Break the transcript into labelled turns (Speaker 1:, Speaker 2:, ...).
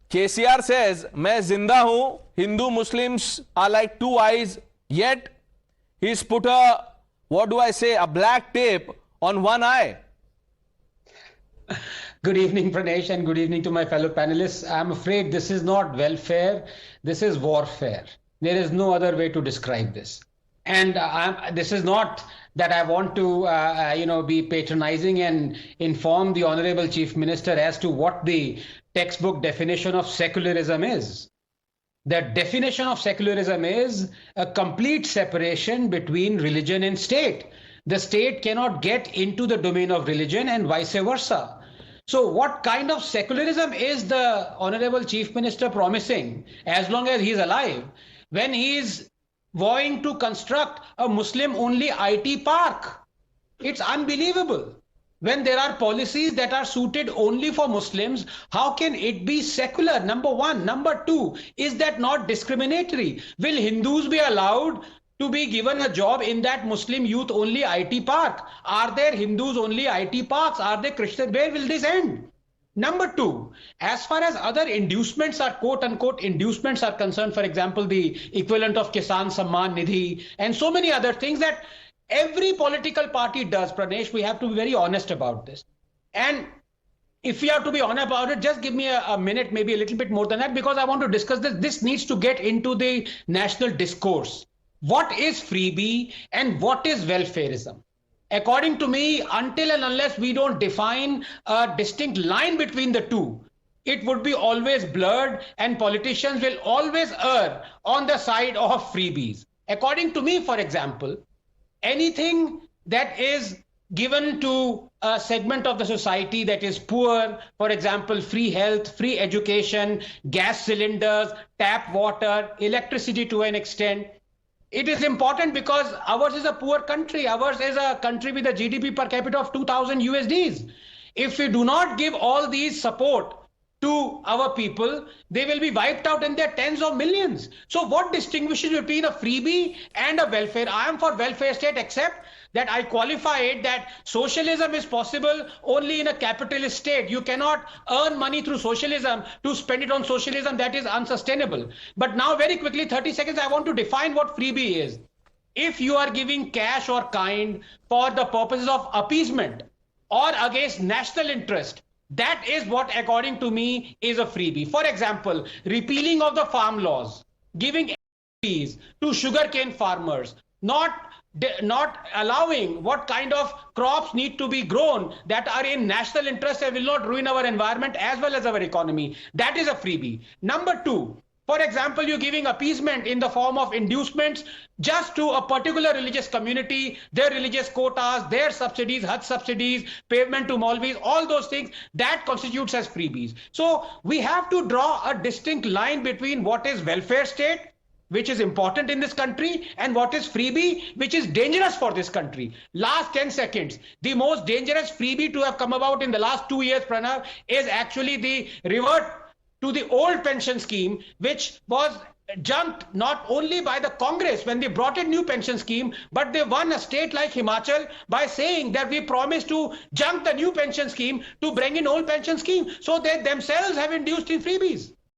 Speaker 1: KCR says, मैं जिंदा हूं, Hindu Muslims are like two eyes, yet he's put a, what do I say, a black tape on one eye.
Speaker 2: Good evening, Pranesh, and good evening to my fellow panelists. I'm afraid this is not welfare, this is warfare. There is no other way to describe this. And this is not that I want to, be patronizing and inform the Honorable Chief Minister as to what the textbook definition of secularism is. The definition of secularism is a complete separation between religion and state. The state cannot get into the domain of religion and vice versa. So what kind of secularism is the Honorable Chief Minister promising as long as he's alive when he is vowing to construct a Muslim-only IT park? It's unbelievable. When there are policies that are suited only for Muslims, how can it be secular? Number one. Number two, is that not discriminatory? Will Hindus be allowed to be given a job in that Muslim youth only IT park? Are there Hindus only IT parks? Are there Christians? Where will this end? Number two, as far as other inducements are, quote unquote, inducements are concerned, for example, the equivalent of Kisan Samman Nidhi and so many other things that every political party does, Pranesh, we have to be very honest about this. And if we have to be honest about it, just give me a minute, maybe a little bit more than that, because I want to discuss this. This needs to get into the national discourse. What is freebie and what is welfarism? According to me, until and unless we don't define a distinct line between the two, it would be always blurred and politicians will always err on the side of freebies. According to me, for example, anything that is given to a segment of the society that is poor, for example, free health, free education, gas cylinders, tap water, electricity to an extent, it is important because ours is a poor country. Ours is a country with a GDP per capita of 2000 USDs. If we do not give all these support to our people, they will be wiped out in their tens of millions. So what distinguishes between a freebie and a welfare? I am for welfare state, except that I qualify it that socialism is possible only in a capitalist state. You cannot earn money through socialism to spend it on socialism. That is unsustainable. But now very quickly, 30 seconds, I want to define what freebie is. If you are giving cash or kind for the purposes of appeasement or against national interest, that is what, according to me, is a freebie. For example, repealing of the farm laws, giving fees to sugarcane farmers, not allowing what kind of crops need to be grown that are in national interest and will not ruin our environment as well as our economy. That is a freebie. Number two, for example, you're giving appeasement in the form of inducements just to a particular religious community, their religious quotas, their subsidies, Hajj subsidies, payment to Maulvis, all those things, that constitutes as freebies. So we have to draw a distinct line between what is welfare state, which is important in this country, and what is freebie, which is dangerous for this country. Last 10 seconds, the most dangerous freebie to have come about in the last 2 years, Pranav, is actually the revert to the old pension scheme, which was junked not only by the Congress when they brought in new pension scheme, but they won a state like Himachal by saying that we promise to junk the new pension scheme to bring in old pension scheme. So they themselves have induced in freebies.